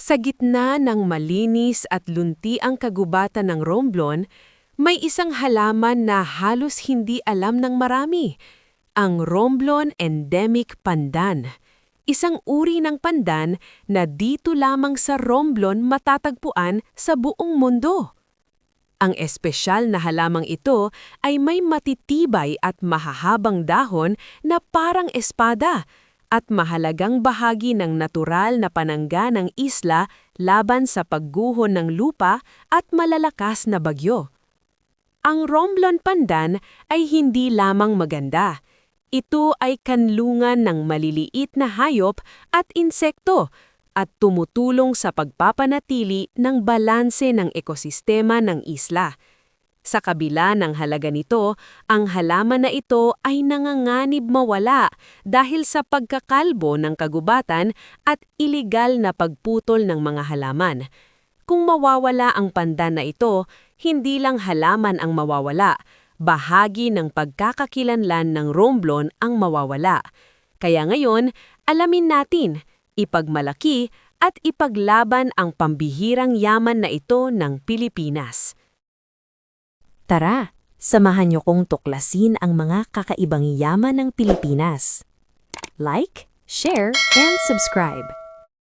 Sa gitna ng malinis at luntiang kagubatan ng Romblon, may isang halaman na halos hindi alam ng marami, ang Romblon endemic pandan. Isang uri ng pandan na dito lamang sa Romblon matatagpuan sa buong mundo. Ang espesyal na halamang ito ay may matitibay at mahahabang dahon na parang espada at mahalagang bahagi ng natural na panangga ng isla laban sa pagguho ng lupa at malalakas na bagyo. Ang Romblon pandan ay hindi lamang maganda. Ito ay kanlungan ng maliliit na hayop at insekto at tumutulong sa pagpapanatili ng balanse ng ekosistema ng isla. Sa kabila ng halaga nito, ang halaman na ito ay nanganganib mawala dahil sa pagkakalbo ng kagubatan at iligal na pagputol ng mga halaman. Kung mawawala ang pandan na ito, hindi lang halaman ang mawawala, bahagi ng pagkakakilanlan ng Romblon ang mawawala. Kaya ngayon, alamin natin, ipagmalaki at ipaglaban ang pambihirang yaman na ito ng Pilipinas. Tara, samahan niyo kong tuklasin ang mga kakaibang yaman ng Pilipinas. Like, share, and subscribe.